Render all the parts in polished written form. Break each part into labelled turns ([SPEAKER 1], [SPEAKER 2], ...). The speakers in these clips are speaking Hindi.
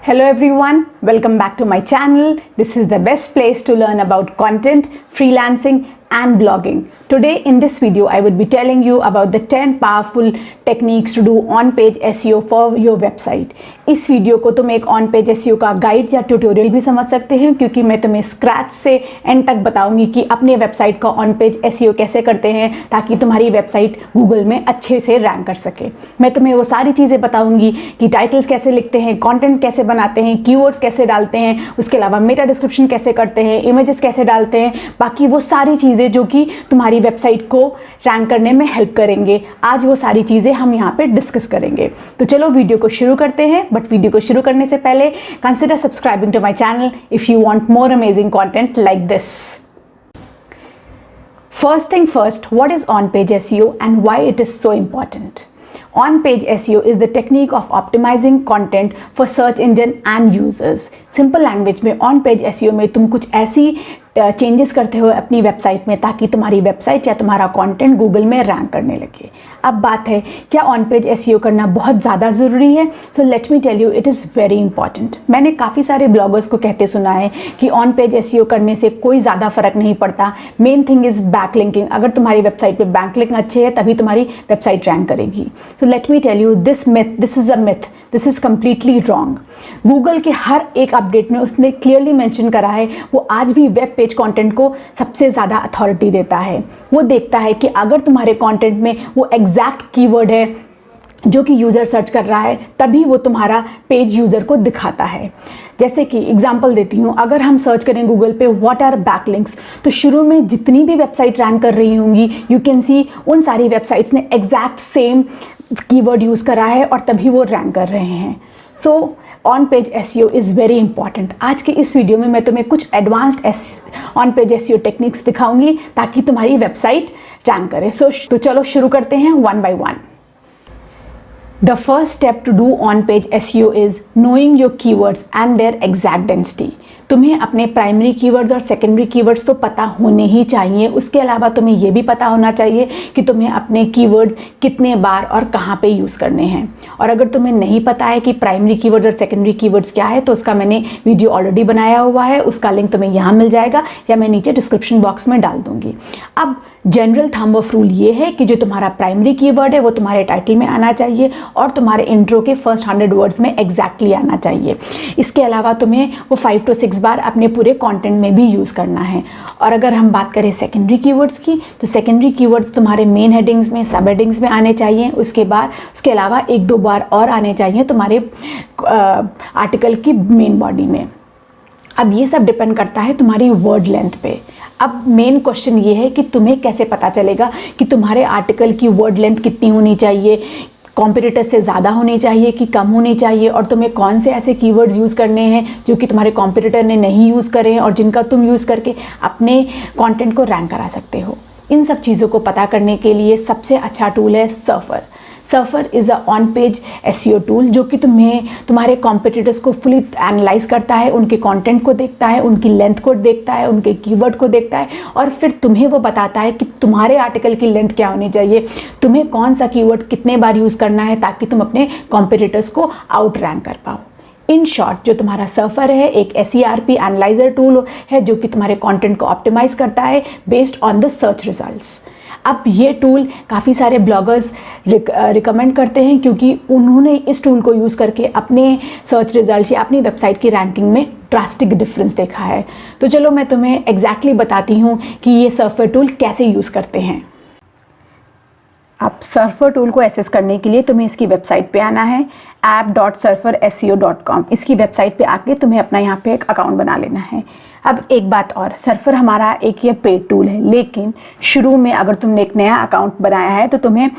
[SPEAKER 1] Hello everyone, welcome back to my channel. This is the best place to learn about content, freelancing and blogging. Today in this video, I would be telling you about the 10 powerful techniques to do on-page SEO for your website. इस वीडियो को तुम एक ऑन-पेज SEO का गाइड या ट्यूटोरियल भी समझ सकते हैं क्योंकि मैं तुम्हें स्क्रैच से एंड तक बताऊंगी कि अपने वेबसाइट का ऑन-पेज SEO कैसे करते हैं ताकि तुम्हारी वेबसाइट गूगल में अच्छे से रैंक कर सके। मैं तुम्हें वो सारी चीज़ें बताऊंगी कि टाइटल्स कैसे लिखते हैं, कंटेंट कैसे बनाते हैं, कीवर्ड्स कैसे डालते हैं, उसके अलावा मेटा डिस्क्रिप्शन कैसे करते हैं, इमेजेस कैसे डालते हैं, बाकी वो सारी चीज़ें जो कि तुम्हारी वेबसाइट को रैंक करने में हेल्प करेंगे। आज वो सारी चीज़ें हम यहाँ पे डिस्कस करेंगे। तो चलो वीडियो को शुरू करते हैं, बट वीडियो को शुरू करने से पहले consider subscribing to my channel if you want more amazing content like this. First thing first, what is on-page SEO and why it is so important? On-page SEO is the technique of optimizing content for search engine and users. Simple language में on-page SEO में तुम कुछ ऐसी चेंजेस करते हो अपनी वेबसाइट में ताकि तुम्हारी वेबसाइट या तुम्हारा कंटेंट गूगल में रैंक करने लगे। अब बात है क्या ऑन पेज SEO करना बहुत ज़्यादा ज़रूरी है? So let me tell you it is very important. मैंने काफ़ी सारे ब्लॉगर्स को कहते सुना है कि ऑन पेज SEO करने से कोई ज़्यादा फ़र्क नहीं पड़ता। Main thing is back linking. अगर तुम्हारी वेबसाइट पे बैक लिंक अच्छे है तभी तुम्हारी वेबसाइट रैंक करेगी। So let me tell you this is a myth, this is completely wrong. Google के हर एक अपडेट में उसने क्लियरली मेंशन करा है वो आज भी वेब पेज कंटेंट को सबसे ज़्यादा अथॉरिटी देता है। वो देखता है कि अगर तुम्हारे कंटेंट में वो एग्जैक्ट कीवर्ड है जो कि यूज़र सर्च कर रहा है तभी वो तुम्हारा पेज यूज़र को दिखाता है। जैसे कि एग्जांपल देती हूँ, अगर हम सर्च करें गूगल पे व्हाट आर बैकलिंक्स तो शुरू में जितनी भी वेबसाइट रैंक कर रही होंगी यू कैन सी उन सारी वेबसाइट्स ने एग्जैक्ट सेम कीवर्ड यूज़ करा है और तभी वो रैंक कर रहे हैं। So on page SEO is very important. आज के इस वीडियो में मैं तुम्हें कुछ advanced on page SEO techniques दिखाऊंगी ताकि तुम्हारी वेबसाइट रैंक करे। तो चलो शुरू करते हैं one by one. The first step to do on-page SEO is knowing your keywords and their exact density. तुम्हें अपने प्राइमरी कीवर्ड्स और सेकेंडरी कीवर्ड्स तो पता होने ही चाहिए। उसके अलावा तुम्हें ये भी पता होना चाहिए कि तुम्हें अपने कीवर्ड कितने बार और कहाँ पे यूज़ करने हैं। और अगर तुम्हें नहीं पता है कि प्राइमरी कीवर्ड और सेकेंडरी कीवर्ड्स क्या है तो उसका मैंने वीडियो ऑलरेडी बनाया हुआ है, उसका लिंक तुम्हें यहाँ मिल जाएगा या मैं नीचे डिस्क्रिप्शन बॉक्स में डाल दूँगी। अब जनरल थंब ऑफ रूल ये है कि जो तुम्हारा प्राइमरी कीवर्ड है वो तुम्हारे टाइटल में आना चाहिए और तुम्हारे इंट्रो के फर्स्ट 100 वर्ड्स में एग्जैक्टली आना चाहिए। इसके अलावा तुम्हें वो 5 to 6 बार अपने पूरे कंटेंट में भी यूज़ करना है। और अगर हम बात करें सेकेंडरी कीवर्ड्स की तो सेकेंडरी कीवर्ड्स तुम्हारे मेन हेडिंग्स में, सब हेडिंग्स में आने चाहिए। उसके अलावा 1-2 बार और आने चाहिए तुम्हारे आर्टिकल की मेन बॉडी में। अब ये सब डिपेंड करता है तुम्हारी वर्ड लेंथ पे। अब मेन क्वेश्चन ये है कि तुम्हें कैसे पता चलेगा कि तुम्हारे आर्टिकल की वर्ड लेंथ कितनी होनी चाहिए, कॉम्पिटिटर से ज़्यादा होनी चाहिए कि कम होनी चाहिए, और तुम्हें कौन से ऐसे कीवर्ड्स यूज़ करने हैं जो कि तुम्हारे कॉम्पिटिटर ने नहीं यूज़ करे हैं और जिनका तुम यूज़ करके अपने कंटेंट को रैंक करा सकते हो। इन सब चीज़ों को पता करने के लिए सबसे अच्छा टूल है surfer. Surfer is a on page SEO tool जो कि तुम्हारे कॉम्पिटिटर्स को फुली एनालाइज करता है, उनके कंटेंट को देखता है, उनकी लेंथ को देखता है, उनके कीवर्ड को देखता है और फिर तुम्हें वो बताता है कि तुम्हारे आर्टिकल की लेंथ क्या होनी चाहिए, तुम्हें कौन सा कीवर्ड कितने बार यूज़ करना है ताकि तुम अपने कॉम्पिटिटर्स को आउट रैंक कर पाओ। इन शॉर्ट जो तुम्हारा सर्फर है एक SERP एनालाइजर टूल है जो कि तुम्हारे कंटेंट को ऑप्टिमाइज करता है based on the search results. अब ये टूल काफ़ी सारे ब्लॉगर्स रिकमेंड करते हैं क्योंकि उन्होंने इस टूल को यूज़ करके अपने सर्च रिजल्ट या अपनी वेबसाइट की रैंकिंग में ड्रास्टिक डिफरेंस देखा है। तो चलो मैं तुम्हें एग्जैक्टली बताती हूँ कि ये सर्फर टूल कैसे यूज़ करते हैं। अब सर्फर टूल को एक्सेस करने के लिए तुम्हें इसकी वेबसाइट पे आना है app.surferseo.com। इसकी वेबसाइट पे आके तुम्हें अपना यहाँ पे एक अकाउंट बना लेना है। अब एक बात और, सर्फर हमारा एक ये पेड टूल है लेकिन शुरू में अगर तुमने एक नया अकाउंट बनाया है तो तुम्हें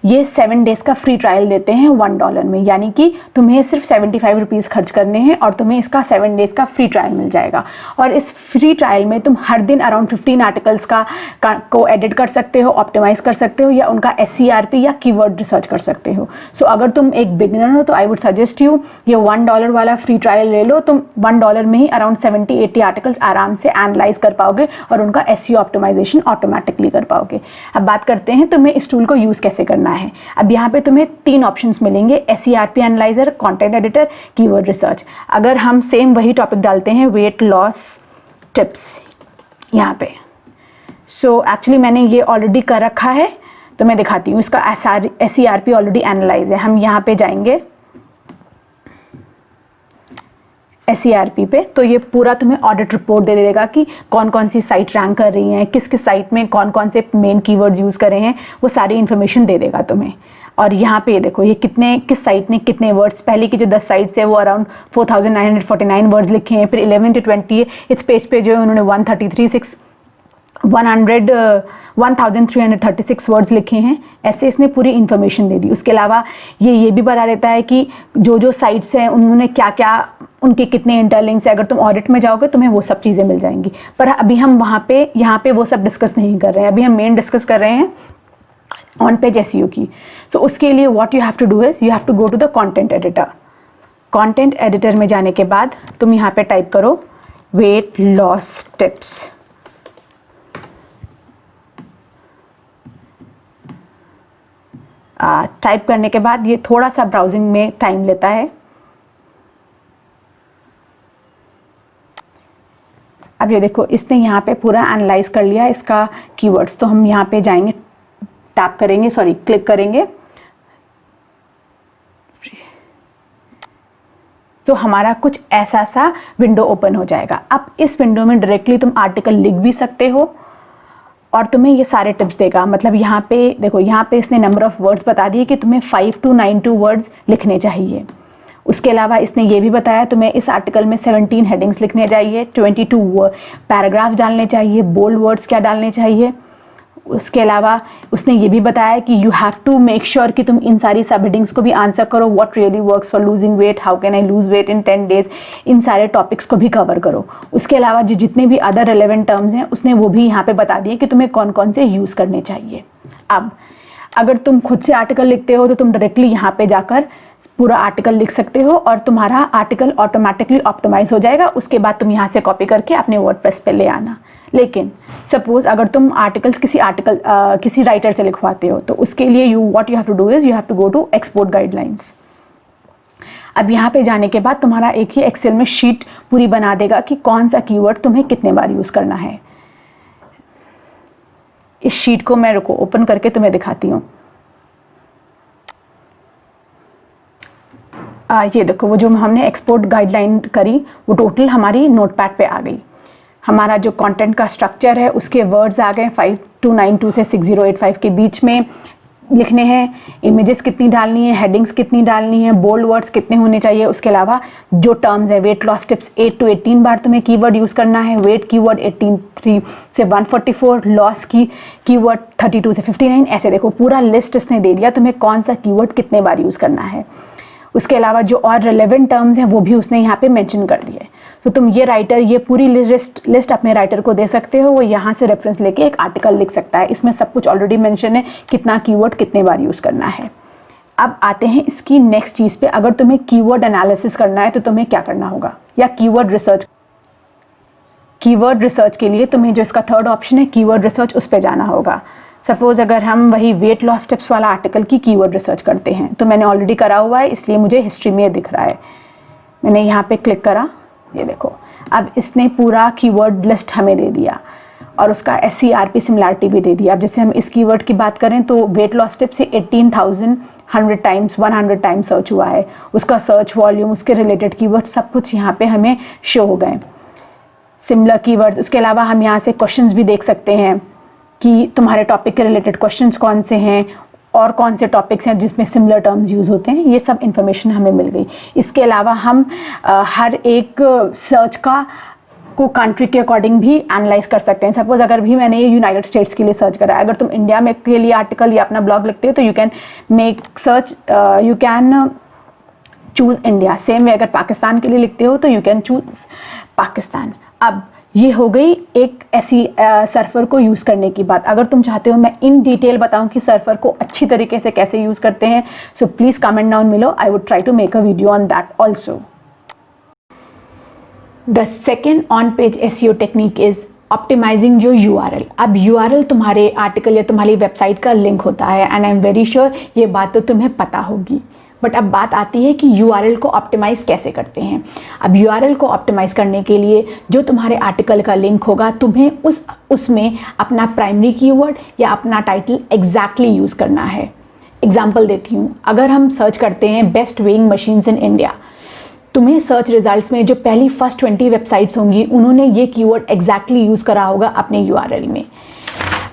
[SPEAKER 1] ये 7 डेज़ का फ्री ट्रायल देते हैं $1 में, यानी कि तुम्हें सिर्फ 75 रुपीज़ खर्च करने हैं और तुम्हें इसका 7 डेज़ का फ्री ट्रायल मिल जाएगा। और इस फ्री ट्रायल में तुम हर दिन अराउंड 15 आर्टिकल्स को एडिट कर सकते हो, ऑप्टिमाइज़ कर सकते हो या उनका SERP या कीवर्ड रिसर्च कर सकते हो। सो अगर तुम एक बिगिनर हो तो आई वुड सजेस्ट यू ये $1 वाला फ्री ट्रायल ले लो। तुम $1 में ही अराउंड 70-80 आर्टिकल्स आराम से एनालाइज कर पाओगे और उनका SEO ऑप्टिमाइजेशन ऑटोमेटिकली कर पाओगे। अब बात करते हैं तुम्हें इस टूल को यूज़ कैसे करना करना है। अब यहाँ पे तुम्हें 3 ऑप्शंस मिलेंगे, SERP analyser, content editor, keyword research. अगर हम सेम वही टॉपिक डालते हैं, वेट लॉस टिप्स यहाँ पे, सो एक्चुअली मैंने ये ऑलरेडी कर रखा है तो मैं दिखाती हूँ। इसका SERP ऑलरेडी एनालाइज है। हम यहाँ पे जाएंगे SERP पे, तो ये पूरा तुम्हें ऑडिट रिपोर्ट दे देगा कि कौन कौन सी साइट रैंक कर रही हैं, किस किस साइट में कौन कौन से मेन कीवर्ड्स यूज़ कर रहे हैं, वो सारी इन्फॉर्मेशन दे देगा तुम्हें। और यहाँ पे देखो ये किस साइट ने कितने वर्ड्स, पहले की जो 10 साइट्स है वो अराउंड 4949 वर्ड्स लिखे हैं, फिर 11 to 20 इस पेज पे जो है उन्होंने 1336 वर्ड्स लिखे हैं। ऐसे इसने पूरी इन्फॉर्मेशन दे दी। उसके अलावा ये भी बता देता है कि जो साइट्स हैं उन्होंने क्या क्या, उनके कितने इंटरलिंक्स है। अगर तुम ऑडिट में जाओगे तुम्हें वो सब चीज़ें मिल जाएंगी, पर अभी हम यहाँ पे वो सब डिस्कस नहीं कर रहे हैं। अभी हम मेन डिस्कस कर रहे हैं ऑन पेज एसईओ की। तो उसके लिए what you have to do is you have to go to the content editor. Content editor में जाने के बाद तुम यहाँ पे टाइप करो वेट लॉस टिप्स। टाइप करने के बाद ये थोड़ा सा ब्राउजिंग में टाइम लेता है। अब ये देखो इसने यहाँ पे पूरा एनालाइज कर लिया इसका कीवर्ड्स। तो हम यहाँ पे जाएंगे, टैप करेंगे, क्लिक करेंगे, तो हमारा कुछ ऐसा सा विंडो ओपन हो जाएगा। अब इस विंडो में डायरेक्टली तुम आर्टिकल लिख भी सकते हो और तुम्हें ये सारे टिप्स देगा। मतलब यहाँ पे देखो, यहाँ पे इसने नंबर ऑफ वर्ड्स बता दिए कि तुम्हें 5 to 92 वर्ड्स लिखने चाहिए। उसके अलावा इसने ये भी बताया तुम्हें इस आर्टिकल में 17 हेडिंग्स लिखने चाहिए, 22 पैराग्राफ्स डालने चाहिए, बोल्ड वर्ड्स क्या डालने चाहिए। उसके अलावा उसने ये भी बताया कि you have to make sure कि तुम इन सारी सब हेडिंग्स को भी आंसर करो। What really works for losing weight, how can I lose weight in 10 days, इन सारे टॉपिक्स को भी कवर करो। उसके अलावा जो जितने भी अदर रेलेवेंट टर्म्स हैं उसने वो भी यहाँ पे बता दिए कि तुम्हें कौन कौन से यूज़ करने चाहिए। अब अगर तुम खुद से आर्टिकल लिखते हो तो तुम डायरेक्टली यहाँ पे जाकर पूरा आर्टिकल लिख सकते हो और तुम्हारा आर्टिकल ऑटोमेटिकली ऑप्टिमाइज हो जाएगा। उसके बाद तुम यहाँ से कॉपी करके अपने वर्डप्रेस पे ले आना। लेकिन सपोज अगर तुम किसी राइटर से लिखवाते हो तो उसके लिए what you have to do is you have to go to export guidelines. अब यहाँ पे जाने के बाद तुम्हारा एक ही एक्सेल में शीट पूरी बना देगा कि कौन सा कीवर्ड तुम्हें कितने बार यूज करना है। इस शीट को मैं ओपन करके तुम्हें दिखाती हूँ। ये देखो वो जो हमने एक्सपोर्ट गाइडलाइन करी वो टोटल हमारी नोटपैड पे आ गई। हमारा जो कंटेंट का स्ट्रक्चर है उसके वर्ड्स आ गए 5292 से 6085 के बीच में लिखने हैं। इमेजेस कितनी डालनी है, हेडिंग्स कितनी डालनी है, बोल्ड वर्ड्स कितने होने चाहिए। उसके अलावा जो टर्म्स है, वेट लॉस टिप्स 8 to 18 बार तुम्हें कीवर्ड यूज़ करना है। वेट कीवर्ड 83 से 144, लॉस की कीवर्ड 32 से 59। ऐसे देखो पूरा लिस्ट इसने दे दिया तुम्हें कौन सा कीवर्ड कितने बार यूज़ करना है। उसके अलावा जो और रेलेवेंट टर्म्स हैं वो भी उसने यहाँ पे मेंशन कर दिए। तो तुम ये पूरी लिस्ट अपने राइटर को दे सकते हो। वो यहाँ से रेफरेंस लेके एक आर्टिकल लिख सकता है। इसमें सब कुछ ऑलरेडी मेंशन है, कितना कीवर्ड कितने बार यूज़ करना है। अब आते हैं इसकी नेक्स्ट चीज़ पे। अगर तुम्हें कीवर्ड एनालिसिस करना है तो तुम्हें क्या करना होगा, या कीवर्ड रिसर्च के लिए तुम्हें जो इसका थर्ड ऑप्शन है कीवर्ड रिसर्च, उस पर जाना होगा। सपोज अगर हम वही वेट लॉस टिप्स वाला आर्टिकल की कीवर्ड रिसर्च करते हैं, तो मैंने ऑलरेडी करा हुआ है इसलिए मुझे हिस्ट्री में दिख रहा है। मैंने यहाँ पे क्लिक करा, ये देखो अब इसने पूरा कीवर्ड लिस्ट हमें दे दिया और उसका SERP सिमिलैरिटी भी दे दिया। अब जैसे हम इस कीवर्ड की बात करें तो वेट लॉस टिप्स से 18,100 टाइम्स सर्च हुआ है। उसका सर्च वॉल्यूम, उसके रिलेटेड कीवर्ड सब कुछ यहाँ पे हमें शो हो गए, सिमिलर कीवर्ड्स। उसके अलावा हम यहाँ से क्वेश्चंस भी देख सकते हैं कि तुम्हारे टॉपिक के रिलेटेड क्वेश्चंस कौन से हैं और कौन से टॉपिक्स हैं जिसमें सिमिलर टर्म्स यूज़ होते हैं। ये सब इन्फॉर्मेशन हमें मिल गई। इसके अलावा हम हर एक सर्च को कंट्री के अकॉर्डिंग भी एनालाइज कर सकते हैं। सपोज अगर भी मैंने ये यूनाइटेड स्टेट्स के लिए सर्च करा है, अगर तुम इंडिया में के लिए आर्टिकल या अपना ब्लॉग लिखते हो तो you can choose India. Same way अगर पाकिस्तान के लिए लिखते हो तो यू कैन चूज़ पाकिस्तान। अब ये हो गई एक ऐसी सर्फर को यूज़ करने की बात। अगर तुम चाहते हो मैं इन डिटेल बताऊं कि सर्फर को अच्छी तरीके से कैसे यूज़ करते हैं, so please comment down below. I would try to make a video on that also. The second on-page SEO technique is optimizing your URL. अब यूआरएल तुम्हारे आर्टिकल या तुम्हारी वेबसाइट का लिंक होता है, and I am very sure ये बात तो तुम्हें पता होगी। बट अब बात आती है कि यूआरएल को ऑप्टिमाइज़ कैसे करते हैं। अब यूआरएल को ऑप्टिमाइज़ करने के लिए जो तुम्हारे आर्टिकल का लिंक होगा, तुम्हें उसमें अपना प्राइमरी कीवर्ड या अपना टाइटल एग्जैक्टली यूज़ करना है। एग्जाम्पल देती हूँ, अगर हम सर्च करते हैं best weighing machines in India, तुम्हें सर्च रिजल्ट्स में जो पहली फर्स्ट 20 वेबसाइट्स होंगी उन्होंने ये कीवर्ड एग्जैक्टली यूज़ करा होगा अपने यूआरएल में।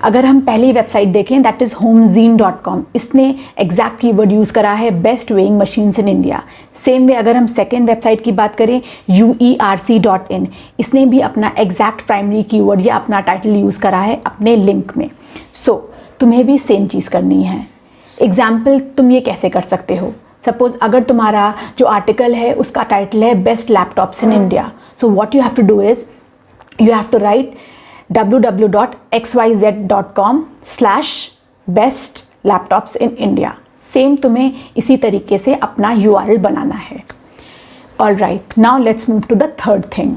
[SPEAKER 1] अगर हम पहली वेबसाइट देखें, दैट इज़ homezine.com, इसने एग्जैक्ट कीवर्ड यूज़ करा है best weighing machines in India. Same way अगर हम सेकेंड वेबसाइट की बात करें, uerc.in, इसने भी अपना एग्जैक्ट प्राइमरी कीवर्ड या अपना टाइटल यूज़ करा है अपने लिंक में। सो तुम्हें भी सेम चीज़ करनी है। एग्जाम्पल तुम ये कैसे कर सकते हो, सपोज अगर तुम्हारा जो आर्टिकल है उसका टाइटल है best laptops in India, so what you have to do is you have to write www.xyz.com/best laptops in India। Same तुम्हें इसी तरीके से अपना URL बनाना है। Alright, now let's move to the third thing.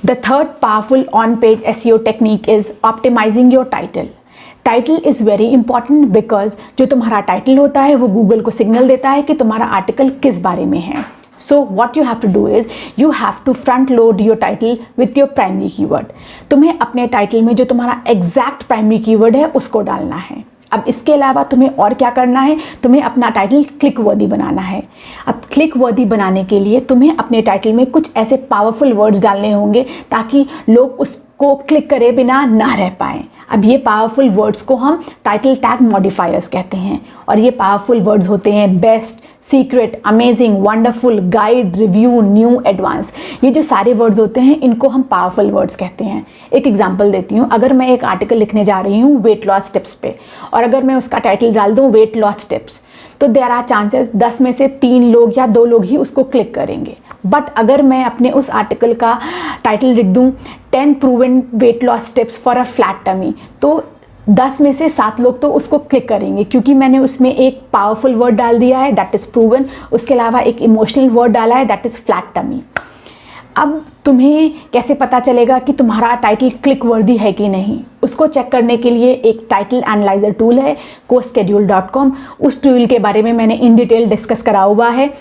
[SPEAKER 1] The third powerful on-page SEO technique is optimizing your title. Title is very important because जो तुम्हारा टाइटल होता है वो गूगल को सिग्नल देता है कि तुम्हारा आर्टिकल किस बारे में है। So what you have to do is you have to front load your title with your primary keyword. तुम्हें अपने टाइटल में जो तुम्हारा एग्जैक्ट प्राइमरी कीवर्ड है उसको डालना है। अब इसके अलावा तुम्हें और क्या करना है, तुम्हें अपना टाइटल क्लिक वर्दी बनाना है। अब क्लिक वर्दी बनाने के लिए तुम्हें अपने टाइटल में कुछ ऐसे पावरफुल वर्ड्स डालने होंगे ताकि लोग उसको क्लिक करे बिना ना रह पाएँ। अब ये पावरफुल वर्ड्स को हम टाइटल टैग मॉडिफायर्स कहते हैं, और ये पावरफुल वर्ड्स होते हैं best, secret, amazing, wonderful, guide, review, new, advance. ये जो सारे वर्ड्स होते हैं इनको हम पावरफुल वर्ड्स कहते हैं। एक एग्जांपल देती हूँ, अगर मैं एक आर्टिकल लिखने जा रही हूँ वेट लॉस टिप्स पे, और अगर मैं उसका टाइटल डाल दूँ वेट लॉस टिप्स, तो देयर आर चांसेस 10 में से 3 लोग या 2 लोग ही उसको क्लिक करेंगे। बट अगर मैं अपने उस आर्टिकल का टाइटल लिख दूँ 10 proven weight loss tips for a flat tummy, तो 10 में से 7 लोग तो उसको क्लिक करेंगे, क्योंकि मैंने उसमें एक पावरफुल वर्ड डाल दिया है दैट इज़ प्रूवन, उसके अलावा एक इमोशनल वर्ड डाला है दैट इज़ फ्लैट टमी। अब तुम्हें कैसे पता चलेगा कि तुम्हारा टाइटल क्लिक वर्दी है कि नहीं, उसको चेक करने के लिए एक टाइटल एनालाइजर टूल है coschedule.com। उस टूल के बारे में मैंने इन डिटेल डिस्कस करा हुआ है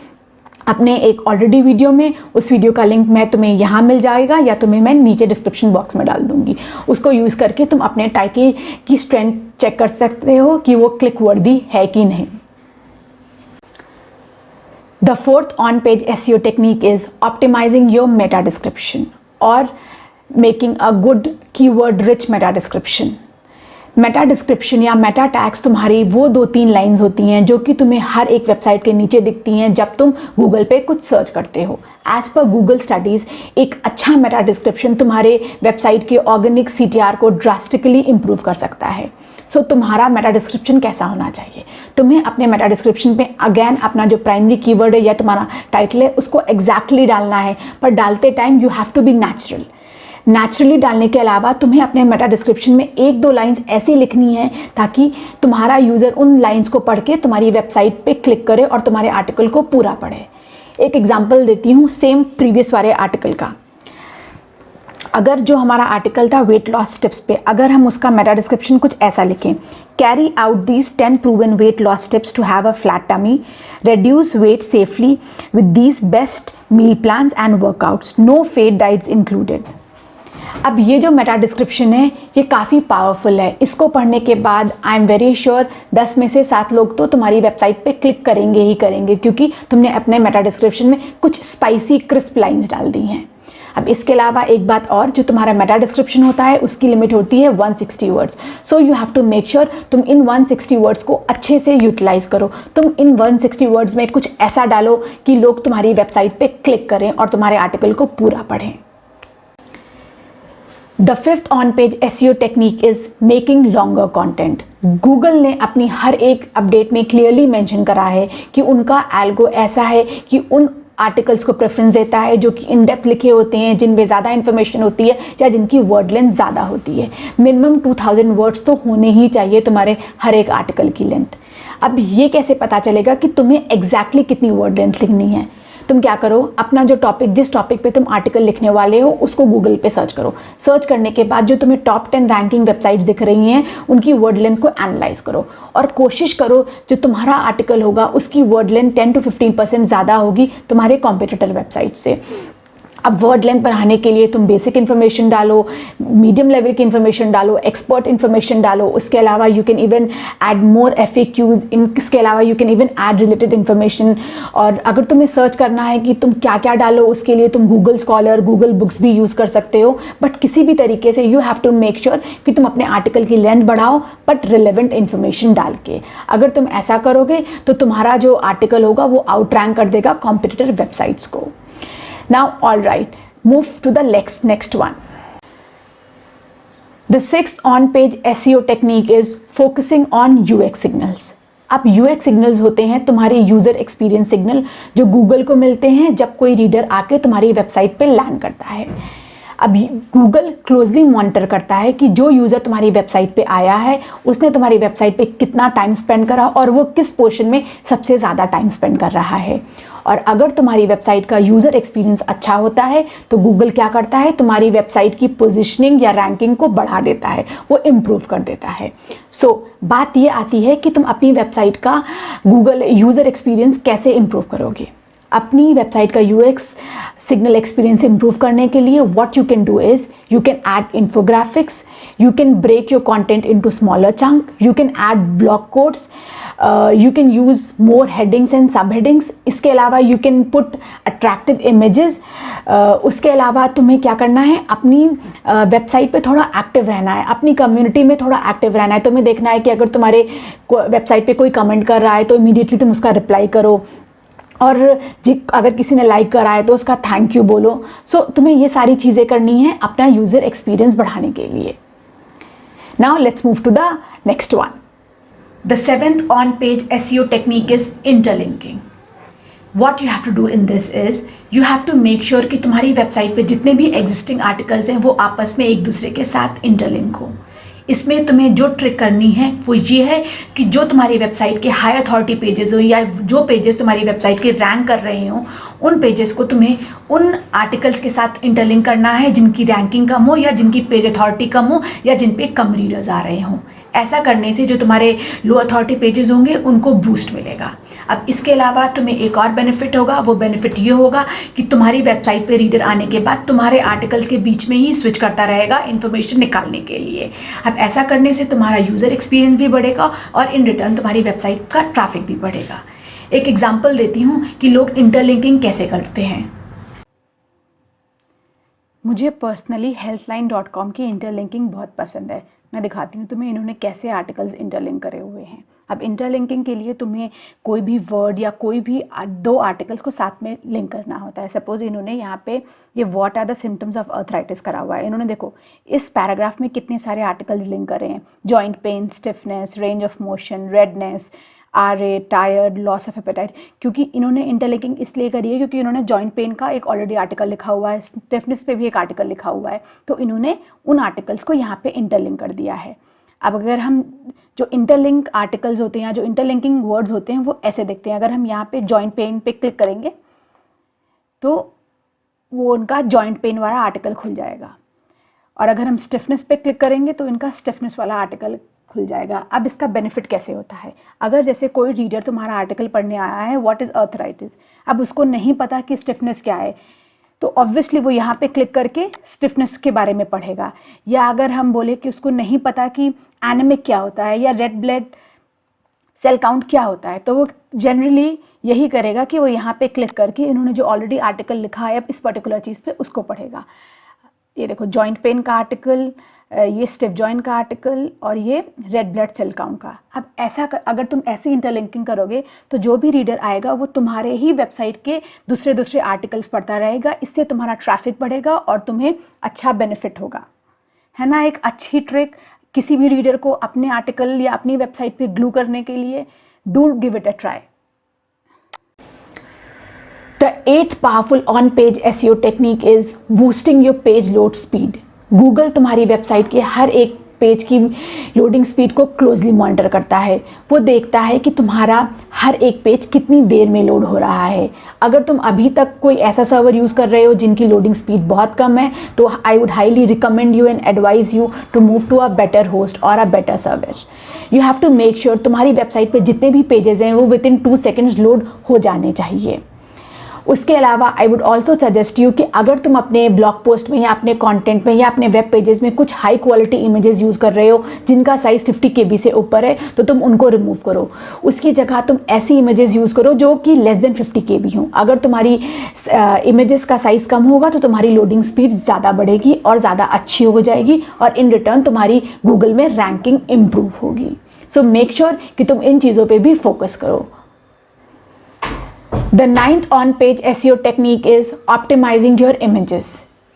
[SPEAKER 1] अपने एक ऑलरेडी वीडियो में। उस वीडियो का लिंक मैं तुम्हें यहाँ मिल जाएगा या तुम्हें मैं नीचे डिस्क्रिप्शन बॉक्स में डाल दूँगी। उसको यूज़ करके तुम अपने टाइटल की स्ट्रेंथ चेक कर सकते हो कि वो क्लिक वर्दी है कि नहीं। The fourth on-page SEO technique is optimizing your meta description or making a good keyword-rich meta description. Meta description या मेटा टैग्स तुम्हारी वो 2-3 लाइंस होती हैं जो कि तुम्हें हर एक वेबसाइट के नीचे दिखती हैं जब तुम गूगल पे कुछ सर्च करते हो। एज पर गूगल स्टडीज़ एक अच्छा मेटा डिस्क्रिप्शन तुम्हारे वेबसाइट के ऑर्गेनिक CTR को ड्रास्टिकली इम्प्रूव कर सकता है। सो तुम्हारा मेटा डिस्क्रिप्शन कैसा होना चाहिए, तुम्हें अपने मेटा डिस्क्रिप्शन पे अगेन अपना जो प्राइमरी कीवर्ड है या तुम्हारा टाइटल है उसको एग्जैक्टली डालना है, पर डालते time you have to be naturally डालने के अलावा तुम्हें अपने मेटा डिस्क्रिप्शन में 1-2 लाइंस ऐसी लिखनी है ताकि तुम्हारा यूज़र उन लाइंस को पढ़ के तुम्हारी वेबसाइट पे क्लिक करे और तुम्हारे आर्टिकल को पूरा पढ़े। एक एग्जांपल देती हूँ सेम प्रीवियस वाले आर्टिकल का। अगर जो हमारा आर्टिकल था वेट लॉस टिप्स पे, अगर हम उसका मेटा डिस्क्रिप्शन कुछ ऐसा लिखें, carry out these 10 proven weight loss tips to have a flat tummy, reduce weight safely with these best meal plans and workouts, no fad diets included। अब ये जो मेटा डिस्क्रिप्शन है ये काफ़ी पावरफुल है। इसको पढ़ने के बाद आई एम वेरी श्योर 10 में से 7 लोग तो तुम्हारी वेबसाइट पे क्लिक करेंगे ही करेंगे, क्योंकि तुमने अपने मेटा डिस्क्रिप्शन में कुछ स्पाइसी क्रिस्प लाइंस डाल दी हैं। अब इसके अलावा एक बात और, जो तुम्हारा मेटा डिस्क्रिप्शन होता है उसकी लिमिट होती है 160 words. So you have to make sure तुम इन 160 वर्ड्स को अच्छे से यूटिलाइज करो। तुम इन 160 वर्ड्स में कुछ ऐसा डालो कि लोग तुम्हारी वेबसाइट पे क्लिक करें और तुम्हारे आर्टिकल को पूरा पढ़ें। The fifth on-page SEO technique is making longer content। Google ने अपनी हर एक अपडेट में क्लियरली मेंशन करा है कि उनका एल्गो ऐसा है कि उन आर्टिकल्स को प्रेफरेंस देता है जो कि इन डेप्थ लिखे होते हैं, जिनमें ज़्यादा इन्फॉर्मेशन होती है या जिनकी वर्ड लेंथ ज़्यादा होती है। मिनिमम 2000 वर्ड्स तो होने ही चाहिए तुम्हारे हर एक आर्टिकल की लेंथ। अब ये कैसे पता चलेगा कि तुम्हें एग्जैक्टली कितनी वर्ड लेंथ लिखनी है? तुम क्या करो, अपना जो टॉपिक, जिस टॉपिक पे तुम आर्टिकल लिखने वाले हो उसको गूगल पे सर्च करो। सर्च करने के बाद जो तुम्हें टॉप 10 रैंकिंग वेबसाइट्स दिख रही हैं उनकी वर्ड लेंथ को एनालाइज करो और कोशिश करो जो तुम्हारा आर्टिकल होगा उसकी वर्ड लेंथ 10 to 15% ज़्यादा होगी तुम्हारे कॉम्पिटिटर वेबसाइट से। अब वर्ड लेंथ बढ़ाने के लिए तुम बेसिक इन्फॉर्मेशन डालो, मीडियम लेवल की इन्फॉर्मेशन डालो, एक्सपर्ट इन्फॉर्मेशन डालो। उसके अलावा you can even add more FAQs, इसके अलावा you can even add related information. और अगर तुम्हें सर्च करना है कि तुम क्या क्या डालो, उसके लिए तुम गूगल स्कॉलर, गूगल बुक्स भी यूज़ कर सकते हो। बट किसी भी तरीके से you have to make sure कि तुम अपने आर्टिकल की लेंथ बढ़ाओ बट रिलेवेंट इन्फॉर्मेशन डाल के। अगर तुम ऐसा करोगे तो तुम्हारा जो आर्टिकल होगा वो आउट रैंक कर देगा कॉम्पिटिटर वेबसाइट्स को। Now, all right, move to the next one. The sixth on-page SEO technique is focusing on UX signals. अब UX सिग्नल्स होते हैं तुम्हारे यूज़र एक्सपीरियंस सिग्नल जो गूगल को मिलते हैं जब कोई रीडर आके तुम्हारी वेबसाइट पे लैंड करता है। अब गूगल क्लोजली मॉनिटर करता है कि जो यूज़र तुम्हारी वेबसाइट पे आया है उसने तुम्हारी वेबसाइट पे कितना टाइम स्पेंड करा और वो किस पोर्शन में सबसे ज़्यादा टाइम स्पेंड कर रहा है। और अगर तुम्हारी वेबसाइट का यूज़र एक्सपीरियंस अच्छा होता है तो गूगल क्या करता है, तुम्हारी वेबसाइट की पोजीशनिंग या रैंकिंग को बढ़ा देता है, वो इम्प्रूव कर देता है। सो बात ये आती है कि तुम अपनी वेबसाइट का गूगल यूज़र एक्सपीरियंस कैसे इम्प्रूव करोगे। अपनी वेबसाइट का UX सिग्नल एक्सपीरियंस इंप्रूव करने के लिए what you can do is you can add infographics, you can break your content into smaller chunk, you can add block quotes, you can use more headings and sub headings. इसके अलावा you can put attractive images. उसके अलावा तुम्हें क्या करना है, अपनी वेबसाइट पे थोड़ा एक्टिव रहना है, अपनी कम्युनिटी में थोड़ा एक्टिव रहना है। तुम्हें देखना है कि अगर तुम्हारे वेबसाइट पे कोई कमेंट कर रहा है तो इमीडिएटली तुम उसका रिप्लाई करो, और अगर किसी ने लाइक करा है तो उसका थैंक यू बोलो। सो तुम्हें ये सारी चीज़ें करनी है अपना यूज़र एक्सपीरियंस बढ़ाने के लिए। Now let's move to the next one. The seventh on page SEO technique is interlinking. What you have to do in this is you have to make sure कि तुम्हारी वेबसाइट पे जितने भी एग्जिस्टिंग आर्टिकल्स हैं वो आपस में एक दूसरे के साथ इंटरलिंक हो। इसमें तुम्हें जो ट्रिक करनी है वो ये है कि जो तुम्हारी वेबसाइट के हाई अथॉरिटी पेजेस हो या जो पेजेस तुम्हारी वेबसाइट के रैंक कर रहे हो उन पेजेस को तुम्हें उन आर्टिकल्स के साथ इंटरलिंक करना है जिनकी रैंकिंग कम हो या जिनकी पेज अथॉरिटी कम हो या जिन पे कम रीडर्स आ रहे हों। ऐसा करने से जो तुम्हारे लो अथॉरिटी पेजेस होंगे उनको बूस्ट मिलेगा। अब इसके अलावा तुम्हें एक और बेनिफिट होगा, वो बेनिफिट ये होगा कि तुम्हारी वेबसाइट पे रीडर आने के बाद तुम्हारे आर्टिकल्स के बीच में ही स्विच करता रहेगा इन्फॉर्मेशन निकालने के लिए। अब ऐसा करने से तुम्हारा यूज़र एक्सपीरियंस भी बढ़ेगा और इन रिटर्न तुम्हारी वेबसाइट का ट्रैफिक भी बढ़ेगा। एक एग्जाम्पल देती हूँ कि लोग इंटरलिंकिंग कैसे करते हैं। मुझे पर्सनली healthline.com की इंटरलिंकिंग बहुत पसंद है। मैं दिखाती हूँ तुम्हें इन्होंने कैसे आर्टिकल्स इंटरलिंक करे हुए हैं। अब इंटरलिंकिंग के लिए तुम्हें कोई भी वर्ड या कोई भी दो आर्टिकल्स को साथ में लिंक करना होता है। सपोज इन्होंने यहाँ पे ये what are the symptoms of arthritis करा हुआ है। इन्होंने देखो इस पैराग्राफ में कितने सारे आर्टिकल्स लिंक करे हैं। Joint pain, stiffness, range of motion, redness, RA, tired, loss of appetite. क्योंकि इन्होंने इंटरलिंकिंग इसलिए करी है क्योंकि इन्होंने जॉइंट पेन का एक ऑलरेडी आर्टिकल लिखा हुआ है, स्टिफनेस पे भी एक आर्टिकल लिखा हुआ है, तो इन्होंने उन आर्टिकल्स को यहाँ पे इंटरलिंक कर दिया है। अब अगर हम जो इंटरलिंक आर्टिकल्स होते हैं, जो इंटरलिंकिंग वर्ड्स होते हैं वो ऐसे दिखते हैं। अगर हम यहाँ पे जॉइंट पेन पे क्लिक करेंगे तो वो उनका जॉइंट पेन वाला आर्टिकल खुल जाएगा, और अगर हम स्टिफनेस पे क्लिक करेंगे तो इनका स्टिफनेस वाला आर्टिकल खुल जाएगा। अब इसका बेनिफिट कैसे होता है, अगर जैसे कोई रीडर तुम्हारा आर्टिकल पढ़ने आया है व्हाट इज़ अर्थराइटिस, अब उसको नहीं पता कि स्टिफनेस क्या है, तो ऑब्वियसली वो यहाँ पे क्लिक करके स्टिफनेस के बारे में पढ़ेगा। या अगर हम बोले कि उसको नहीं पता कि एनीमिक क्या होता है या रेड ब्लड सेल काउंट क्या होता है, तो वो जनरली यही करेगा कि वो यहाँ पे क्लिक करके इन्होंने जो ऑलरेडी आर्टिकल लिखा है इस पर्टिकुलर चीज़ पे उसको पढ़ेगा। ये देखो जॉइंट पेन का आर्टिकल, ये स्टिफ जॉइंट का आर्टिकल और ये रेड ब्लड सेल काउंट का। अब ऐसा अगर तुम ऐसी इंटरलिंकिंग करोगे तो जो भी रीडर आएगा वो तुम्हारे ही वेबसाइट के दूसरे आर्टिकल्स पढ़ता रहेगा। इससे तुम्हारा ट्रैफिक बढ़ेगा और तुम्हें अच्छा बेनिफिट होगा, है ना। एक अच्छी ट्रिक किसी भी रीडर को अपने आर्टिकल या अपनी वेबसाइट पे ग्लू करने के लिए, do give it a try. The eighth powerful on-page SEO technique is boosting your page load speed. Google तुम्हारी वेबसाइट के हर एक पेज की लोडिंग स्पीड को क्लोजली मॉनिटर करता है। वो देखता है कि तुम्हारा हर एक पेज कितनी देर में लोड हो रहा है। अगर तुम अभी तक कोई ऐसा सर्वर यूज़ कर रहे हो जिनकी लोडिंग स्पीड बहुत कम है, तो I would highly recommend you and advise you to move to a better host और a better server. You have to make sure तुम्हारी वेबसाइट पे जितने भी पेजेस हैं वो विद इन 2 सेकेंड्स लोड हो जाने चाहिए। उसके अलावा I would also suggest you कि अगर तुम अपने ब्लॉग पोस्ट में या अपने कंटेंट में या अपने वेब पेजेस में कुछ हाई क्वालिटी इमेजेस यूज़ कर रहे हो जिनका साइज़ 50 KB से ऊपर है, तो तुम उनको रिमूव करो। उसकी जगह तुम ऐसी इमेजेस यूज़ करो जो कि लेस देन 50 KB हों। अगर तुम्हारी इमेजेस का साइज़ कम होगा तो तुम्हारी लोडिंग स्पीड ज़्यादा बढ़ेगी और ज़्यादा अच्छी हो जाएगी और इन रिटर्न तुम्हारी गूगल में रैंकिंग इम्प्रूव होगी। सो मेक श्योर कि तुम इन चीज़ों पर भी फोकस करो। The 9th on-page SEO technique is optimizing your images.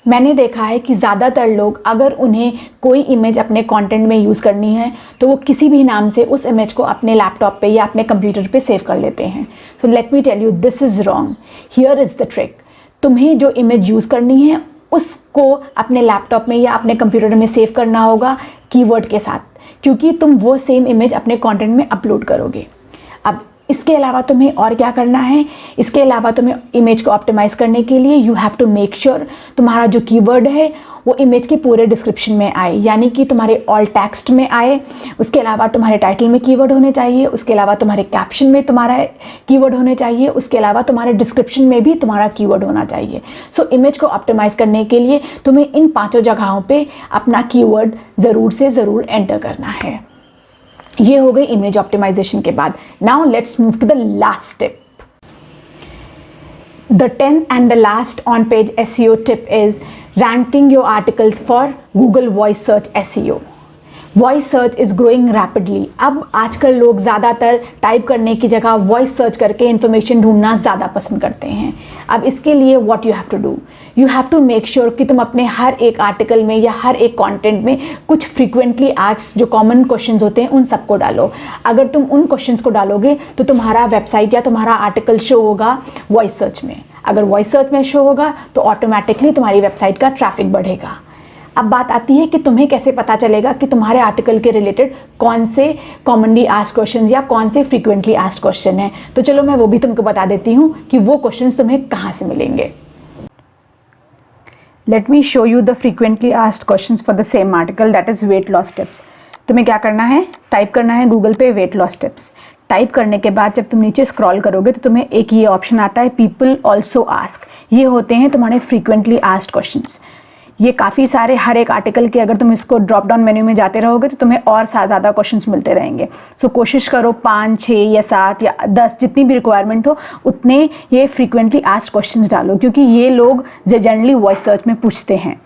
[SPEAKER 1] मैंने देखा है कि ज़्यादातर लोग अगर उन्हें कोई इमेज अपने कंटेंट में यूज़ करनी है तो वो किसी भी नाम से उस इमेज को अपने लैपटॉप पे या अपने कंप्यूटर पे सेव कर लेते हैं। So let me tell you, this is wrong. Here is the trick. तुम्हें जो इमेज यूज़ करनी है उसको अपने लैपटॉप में या अपने कंप्यूटर में सेव करना होगा कीवर्ड के साथ, क्योंकि तुम वो सेम इमेज अपने कंटेंट में अपलोड करोगे। अब इसके अलावा तुम्हें और क्या करना है? इसके अलावा तुम्हें इमेज को ऑप्टिमाइज़ करने के लिए you have to make sure तुम्हारा जो कीवर्ड है वो इमेज के पूरे डिस्क्रिप्शन में आए, यानी कि तुम्हारे ऑल टेक्स्ट में आए। उसके अलावा तुम्हारे टाइटल में कीवर्ड होने चाहिए, उसके अलावा तुम्हारे कैप्शन में तुम्हारा कीवर्ड होने चाहिए, उसके अलावा तुम्हारे डिस्क्रिप्शन में भी तुम्हारा कीवर्ड होना चाहिए। सो इमेज को ऑप्टिमाइज़ करने के लिए तुम्हें इन 5 जगहों पर अपना कीवर्ड ज़रूर से ज़रूर एंटर करना है। ये हो गई इमेज ऑप्टिमाइजेशन के बाद। Now let's move to the last tip. The 10th and the last on page SEO tip is ranking your articles for Google voice search SEO. Voice search is growing rapidly. अब आजकल लोग ज़्यादातर टाइप करने की जगह वॉइस सर्च करके इन्फॉर्मेशन ढूंढना ज़्यादा पसंद करते हैं। अब इसके लिए what you have to do, you have to make sure कि तुम अपने हर एक आर्टिकल में या हर एक कंटेंट में कुछ फ्रीक्वेंटली आस्क्ड जो कॉमन क्वेश्चंस होते हैं उन सबको डालो। अगर तुम उन क्वेश्चंस को डालोगे तो तुम्हारा वेबसाइट या तुम्हारा आर्टिकल शो होगा वॉइस सर्च में। अगर वॉइस सर्च में शो होगा तो ऑटोमेटिकली तुम्हारी वेबसाइट का ट्रैफिक बढ़ेगा। अब बात आती है कि तुम्हें कैसे पता चलेगा कि तुम्हारे आर्टिकल के रिलेटेड कौन से कॉमनली आस्क्ड क्वेश्चन या कौन से फ्रीक्वेंटली आस्क्ड क्वेश्चन है। तो चलो मैं वो भी तुमको बता देती हूँ कि वो क्वेश्चंस तुम्हें कहाँ से मिलेंगे। Let me show you the frequently asked questions for the same article, that is wait loss tips. तुम्हें क्या करना है, टाइप करना है गूगल पे वेट लॉस टिप्स। टाइप करने के बाद जब तुम नीचे स्क्रॉल करोगे तो तुम्हें एक ये ऑप्शन आता है पीपल ऑल्सो आस्क। ये होते हैं तुम्हारे फ्रीक्वेंटली आस्क्ड क्वेश्चंस। ये काफ़ी सारे हर एक आर्टिकल के अगर तुम इसको ड्रॉप डाउन मेन्यू में जाते रहोगे तो तुम्हें और ज़्यादा क्वेश्चंस मिलते रहेंगे। सो कोशिश करो 5, 6 या 7 या 10 जितनी भी रिक्वायरमेंट हो उतने ये फ्रीक्वेंटली आस्क्ड क्वेश्चंस डालो, क्योंकि ये लोग जनरली वॉइस सर्च में पूछते हैं।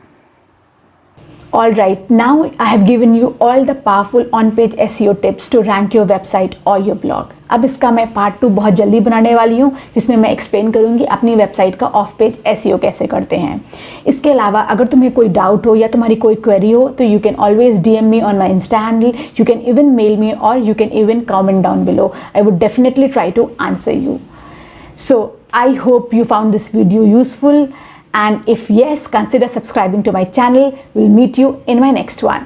[SPEAKER 1] Alright, now I have given you all the powerful on-page SEO tips to rank your website or your blog. अब इसका मैं पार्ट 2 बहुत जल्दी बनाने वाली हूँ जिसमें मैं एक्सप्लेन करूँगी अपनी वेबसाइट का ऑफ पेज SEO कैसे करते हैं। इसके अलावा अगर तुम्हें कोई डाउट हो या तुम्हारी कोई क्वेरी हो तो you can always DM me on my Insta handle, you can even mail me or you can even comment down below. I would definitely try to answer you. So I hope you found this video useful. And if yes, consider subscribing to my channel. We'll meet you in my next one.